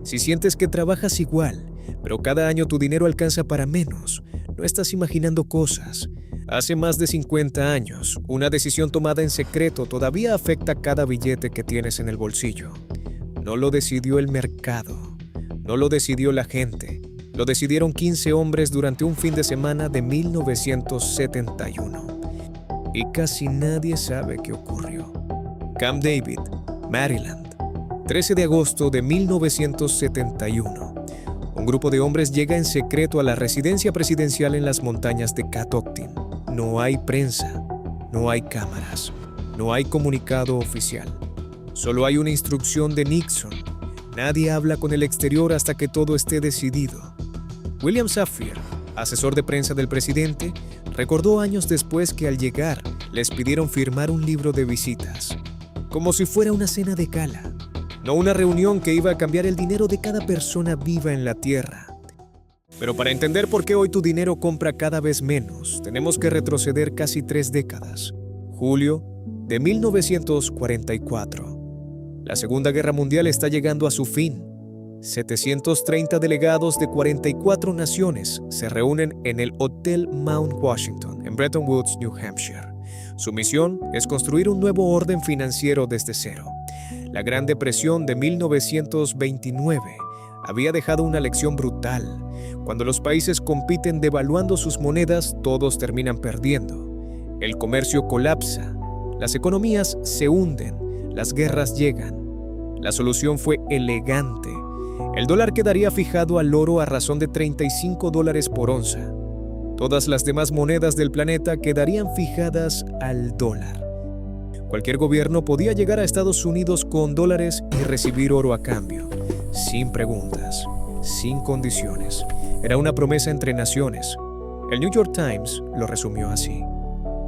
Si sientes que trabajas igual, pero cada año tu dinero alcanza para menos, no estás imaginando cosas. Hace más de 50 años, una decisión tomada en secreto todavía afecta cada billete que tienes en el bolsillo. No lo decidió el mercado, no lo decidió la gente, lo decidieron 15 hombres durante un fin de semana de 1971. Y casi nadie sabe qué ocurrió. Camp David, Maryland, 13 de agosto de 1971. Un grupo de hombres llega en secreto a la residencia presidencial en las montañas de Catoctin. No hay prensa, no hay cámaras, no hay comunicado oficial. Solo hay una instrucción de Nixon. Nadie habla con el exterior hasta que todo esté decidido. William Safire, asesor de prensa del presidente, recordó años después que al llegar les pidieron firmar un libro de visitas, como si fuera una cena de gala. No una reunión que iba a cambiar el dinero de cada persona viva en la Tierra. Pero para entender por qué hoy tu dinero compra cada vez menos, tenemos que retroceder casi 3 décadas. Julio de 1944. La Segunda Guerra Mundial está llegando a su fin. 730 delegados de 44 naciones se reúnen en el Hotel Mount Washington, en Bretton Woods, New Hampshire. Su misión es construir un nuevo orden financiero desde cero. La Gran Depresión de 1929 había dejado una lección brutal. Cuando los países compiten devaluando sus monedas, todos terminan perdiendo. El comercio colapsa, las economías se hunden, las guerras llegan. La solución fue elegante. El dólar quedaría fijado al oro a razón de $35 por onza. Todas las demás monedas del planeta quedarían fijadas al dólar. Cualquier gobierno podía llegar a Estados Unidos con dólares y recibir oro a cambio, sin preguntas, sin condiciones. Era una promesa entre naciones. El New York Times lo resumió así.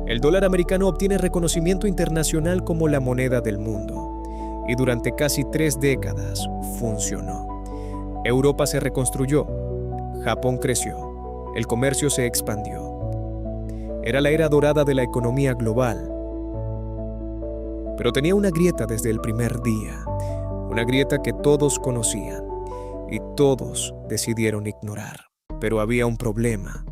El dólar americano obtiene reconocimiento internacional como la moneda del mundo, y durante casi 3 décadas funcionó. Europa se reconstruyó, Japón creció, el comercio se expandió. Era la era dorada de la economía global. Pero tenía una grieta desde el primer día, una grieta que todos conocían y todos decidieron ignorar. Pero había un problema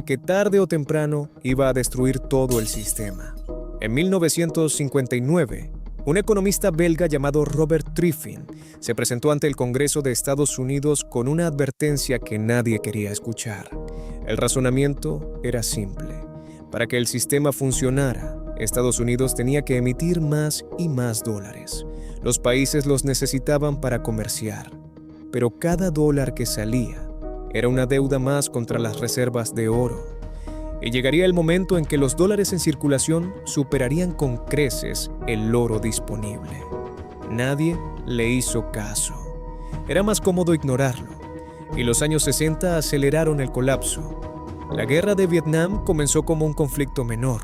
que tarde o temprano iba a destruir todo el sistema. En 1959, un economista belga llamado Robert Triffin se presentó ante el Congreso de Estados Unidos con una advertencia que nadie quería escuchar. El razonamiento era simple. Para que el sistema funcionara, Estados Unidos tenía que emitir más y más dólares. Los países los necesitaban para comerciar, pero cada dólar que salía era una deuda más contra las reservas de oro. Y llegaría el momento en que los dólares en circulación superarían con creces el oro disponible. Nadie le hizo caso. Era más cómodo ignorarlo, y los años 60 aceleraron el colapso. La guerra de Vietnam comenzó como un conflicto menor.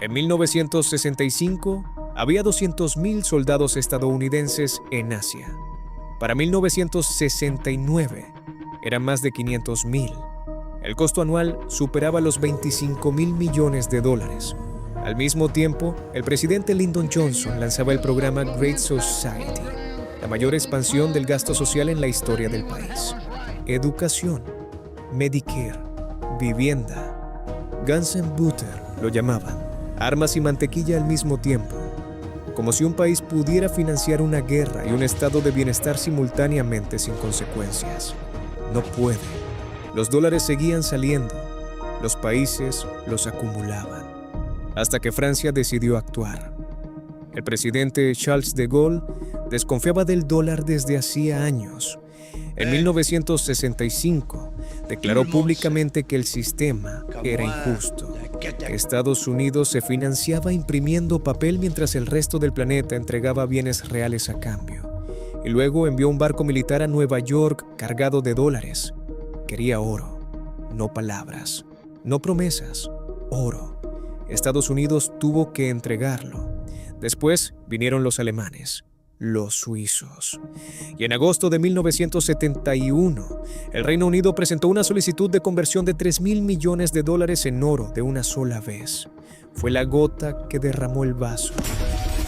En 1965, había 200,000 soldados estadounidenses en Asia. Para 1969, eran más de 500,000. El costo anual superaba los $25,000 millones. Al mismo tiempo, el presidente Lyndon Johnson lanzaba el programa Great Society, la mayor expansión del gasto social en la historia del país. Educación, Medicare, vivienda, Guns and Butter lo llamaban. Armas y mantequilla al mismo tiempo, como si un país pudiera financiar una guerra y un estado de bienestar simultáneamente sin consecuencias. No puede. Los dólares seguían saliendo, los países los acumulaban, hasta que Francia decidió actuar. El presidente Charles de Gaulle desconfiaba del dólar desde hacía años. En 1965, declaró públicamente que el sistema era injusto, que Estados Unidos se financiaba imprimiendo papel mientras el resto del planeta entregaba bienes reales a cambio. Y luego envió un barco militar a Nueva York cargado de dólares. Quería oro, no palabras, no promesas, oro. Estados Unidos tuvo que entregarlo. Después vinieron los alemanes, los suizos. Y en agosto de 1971, el Reino Unido presentó una solicitud de conversión de $3,000 millones en oro de una sola vez. Fue la gota que derramó el vaso.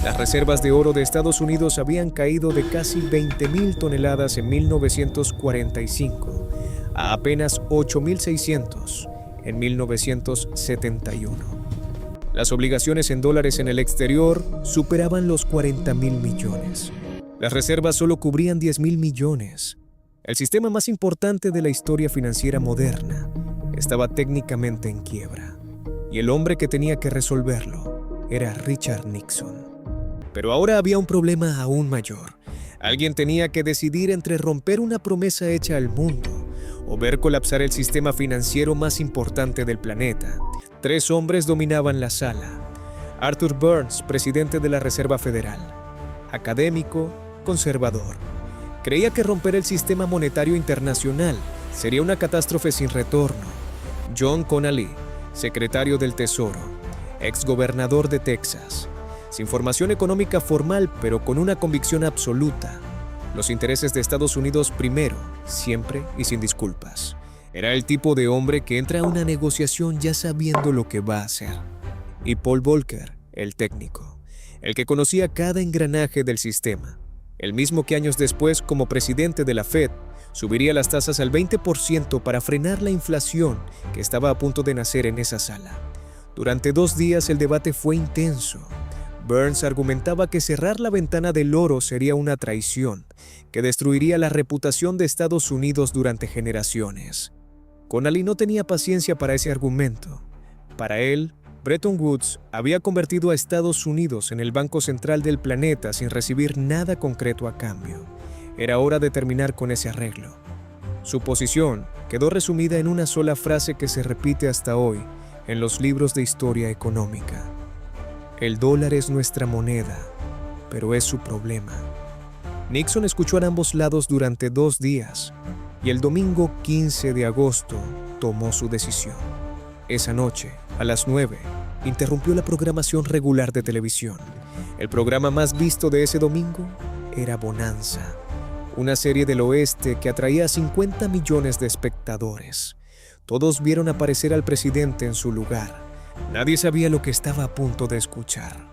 Las reservas de oro de Estados Unidos habían caído de casi 20.000 toneladas en 1945 a apenas 8.600 en 1971. Las obligaciones en dólares en el exterior superaban los 40.000 millones. Las reservas solo cubrían 10.000 millones. El sistema más importante de la historia financiera moderna estaba técnicamente en quiebra, y el hombre que tenía que resolverlo era Richard Nixon. Pero ahora había un problema aún mayor. Alguien tenía que decidir entre romper una promesa hecha al mundo o ver colapsar el sistema financiero más importante del planeta. Tres hombres dominaban la sala. Arthur Burns, presidente de la Reserva Federal, académico, conservador. Creía que romper el sistema monetario internacional sería una catástrofe sin retorno. John Connally, secretario del Tesoro, exgobernador de Texas, sin formación económica formal, pero con una convicción absoluta. Los intereses de Estados Unidos primero, siempre y sin disculpas. Era el tipo de hombre que entra a una negociación ya sabiendo lo que va a hacer. Y Paul Volcker, el técnico, el que conocía cada engranaje del sistema, el mismo que años después, como presidente de la Fed, subiría las tasas al 20% para frenar la inflación que estaba a punto de nacer en esa sala. Durante 2 días el debate fue intenso. Burns argumentaba que cerrar la ventana del oro sería una traición que destruiría la reputación de Estados Unidos durante generaciones. Connally no tenía paciencia para ese argumento. Para él, Bretton Woods había convertido a Estados Unidos en el banco central del planeta sin recibir nada concreto a cambio. Era hora de terminar con ese arreglo. Su posición quedó resumida en una sola frase que se repite hasta hoy en los libros de historia económica. El dólar es nuestra moneda, pero es su problema. Nixon escuchó a ambos lados durante 2 días y el domingo 15 de agosto tomó su decisión. Esa noche, a las 9, interrumpió la programación regular de televisión. El programa más visto de ese domingo era Bonanza, una serie del oeste que atraía a 50 millones de espectadores. Todos vieron aparecer al presidente en su lugar. Nadie sabía lo que estaba a punto de escuchar.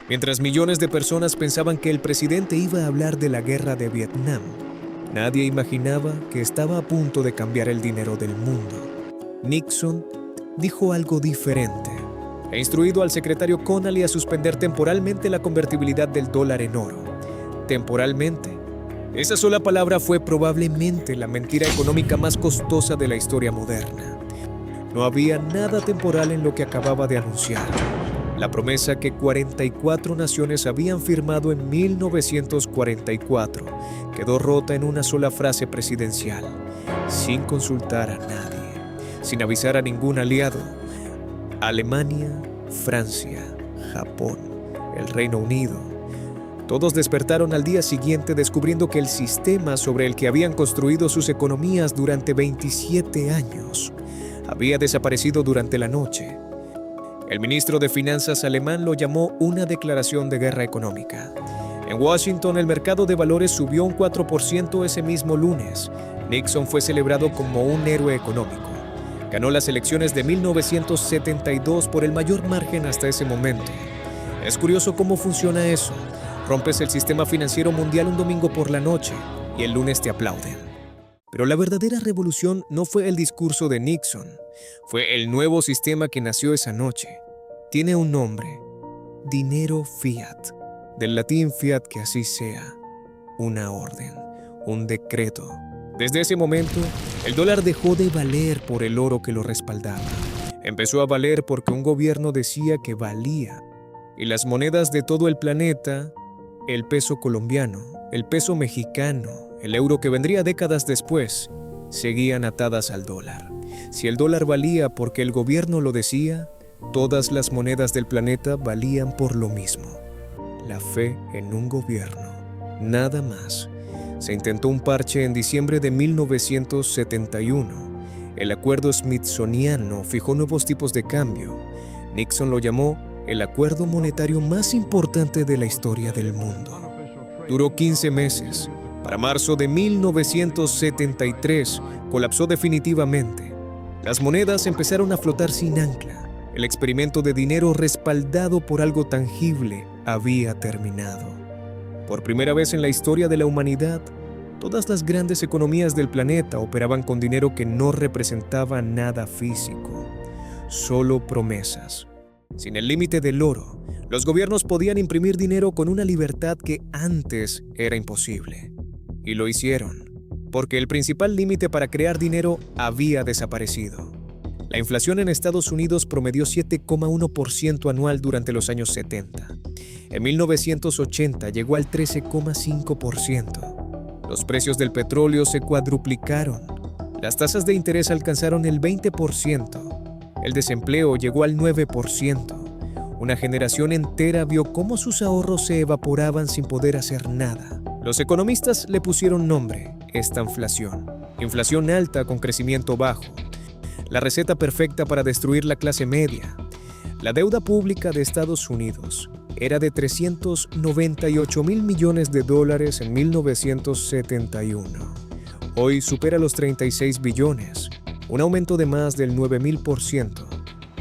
Mientras millones de personas pensaban que el presidente iba a hablar de la guerra de Vietnam, nadie imaginaba que estaba a punto de cambiar el dinero del mundo. Nixon dijo algo diferente. He instruido al secretario Connally a suspender temporalmente la convertibilidad del dólar en oro. Temporalmente. Esa sola palabra fue probablemente la mentira económica más costosa de la historia moderna. No había nada temporal en lo que acababa de anunciar. La promesa que 44 naciones habían firmado en 1944 quedó rota en una sola frase presidencial, sin consultar a nadie, sin avisar a ningún aliado. Alemania, Francia, Japón, el Reino Unido. Todos despertaron al día siguiente descubriendo que el sistema sobre el que habían construido sus economías durante 27 años había desaparecido durante la noche. El ministro de Finanzas alemán lo llamó una declaración de guerra económica. En Washington, el mercado de valores subió un 4% ese mismo lunes. Nixon fue celebrado como un héroe económico. Ganó las elecciones de 1972 por el mayor margen hasta ese momento. Es curioso cómo funciona eso. Rompes el sistema financiero mundial un domingo por la noche y el lunes te aplauden. Pero la verdadera revolución no fue el discurso de Nixon, fue el nuevo sistema que nació esa noche. Tiene un nombre: dinero fiat, del latín fiat, que así sea, una orden, un decreto. Desde ese momento, el dólar dejó de valer por el oro que lo respaldaba. Empezó a valer porque un gobierno decía que valía. Y las monedas de todo el planeta, el peso colombiano, el peso mexicano, el euro que vendría décadas después, seguían atadas al dólar. Si el dólar valía porque el gobierno lo decía, todas las monedas del planeta valían por lo mismo. La fe en un gobierno, nada más. Se intentó un parche en diciembre de 1971. El acuerdo smithsoniano fijó nuevos tipos de cambio. Nixon lo llamó el acuerdo monetario más importante de la historia del mundo. Duró 15 meses. Para marzo de 1973 colapsó definitivamente. Las monedas empezaron a flotar sin ancla. El experimento de dinero respaldado por algo tangible había terminado. Por primera vez en la historia de la humanidad, todas las grandes economías del planeta operaban con dinero que no representaba nada físico, solo promesas. Sin el límite del oro, los gobiernos podían imprimir dinero con una libertad que antes era imposible. Y lo hicieron, porque el principal límite para crear dinero había desaparecido. La inflación en Estados Unidos promedió 7,1% anual durante los años 70. En 1980 llegó al 13,5%. Los precios del petróleo se cuadruplicaron. Las tasas de interés alcanzaron el 20%. El desempleo llegó al 9%. Una generación entera vio cómo sus ahorros se evaporaban sin poder hacer nada. Los economistas le pusieron nombre: estanflación. Inflación alta con crecimiento bajo. La receta perfecta para destruir la clase media. La deuda pública de Estados Unidos era de $398 millones en 1971. Hoy supera los 36 billones, un aumento de más del 9,000%.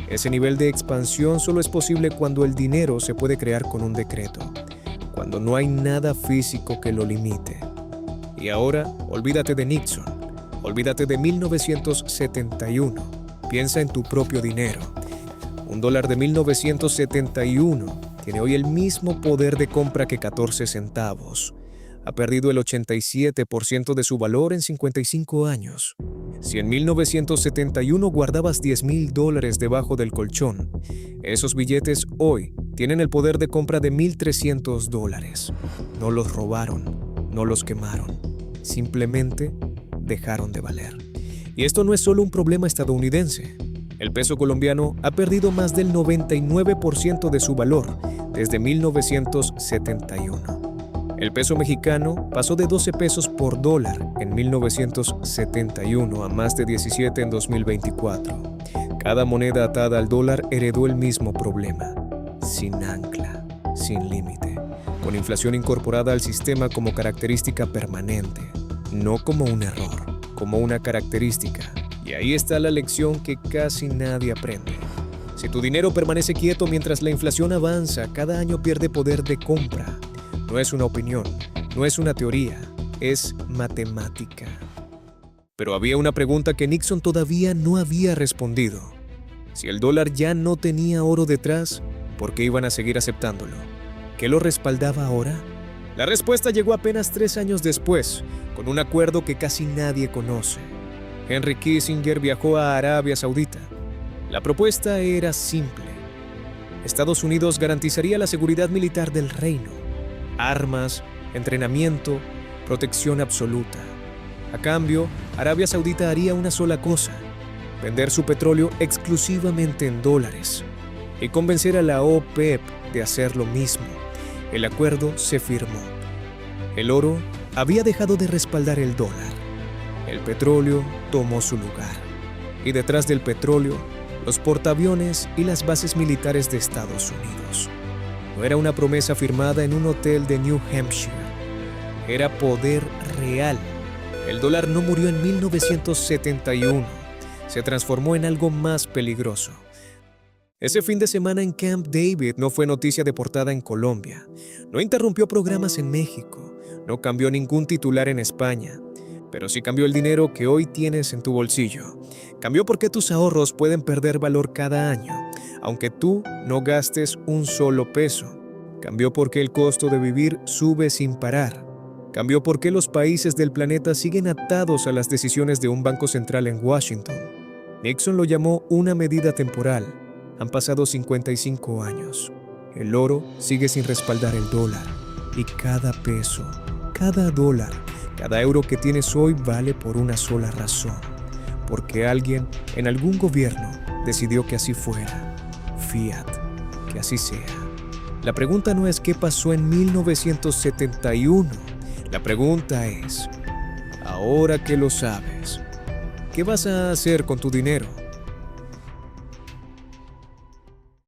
Ese nivel de expansión solo es posible cuando el dinero se puede crear con un decreto, cuando no hay nada físico que lo limite. Y ahora, olvídate de Nixon, olvídate de 1971, piensa en tu propio dinero. Un dólar de 1971 tiene hoy el mismo poder de compra que 14 centavos. Ha perdido el 87% de su valor en 55 años. Si en 1971 guardabas $10,000 debajo del colchón, esos billetes hoy tienen el poder de compra de $1,300. No los robaron, no los quemaron, simplemente dejaron de valer. Y esto no es solo un problema estadounidense. El peso colombiano ha perdido más del 99% de su valor desde 1971. El peso mexicano pasó de 12 pesos por dólar en 1971 a más de 17 en 2024. Cada moneda atada al dólar heredó el mismo problema: sin ancla, sin límite, con inflación incorporada al sistema como característica permanente, no como un error, como una característica. Y ahí está la lección que casi nadie aprende. Si tu dinero permanece quieto mientras la inflación avanza, cada año pierde poder de compra. No es una opinión, no es una teoría, es matemática. Pero había una pregunta que Nixon todavía no había respondido. Si el dólar ya no tenía oro detrás, ¿por qué iban a seguir aceptándolo? ¿Qué lo respaldaba ahora? La respuesta llegó apenas 3 años después, con un acuerdo que casi nadie conoce. Henry Kissinger viajó a Arabia Saudita. La propuesta era simple. Estados Unidos garantizaría la seguridad militar del reino: armas, entrenamiento, protección absoluta. A cambio, Arabia Saudita haría una sola cosa: vender su petróleo exclusivamente en dólares y convencer a la OPEP de hacer lo mismo. El acuerdo se firmó. El oro había dejado de respaldar el dólar. El petróleo tomó su lugar. Y detrás del petróleo, los portaaviones y las bases militares de Estados Unidos. No era una promesa firmada en un hotel de New Hampshire. Era poder real. El dólar no murió en 1971. Se transformó en algo más peligroso. Ese fin de semana en Camp David no fue noticia de portada en Colombia. No interrumpió programas en México. No cambió ningún titular en España. Pero sí cambió el dinero que hoy tienes en tu bolsillo. Cambió porque tus ahorros pueden perder valor cada año, aunque tú no gastes un solo peso. Cambió porque el costo de vivir sube sin parar. Cambió porque los países del planeta siguen atados a las decisiones de un banco central en Washington. Nixon lo llamó una medida temporal. Han pasado 55 años. El oro sigue sin respaldar el dólar. Y cada peso, cada dólar, cada euro que tienes hoy vale por una sola razón. Porque alguien en algún gobierno decidió que así fuera. Fiat, que así sea. La pregunta no es qué pasó en 1971. La pregunta es, ahora que lo sabes, ¿qué vas a hacer con tu dinero?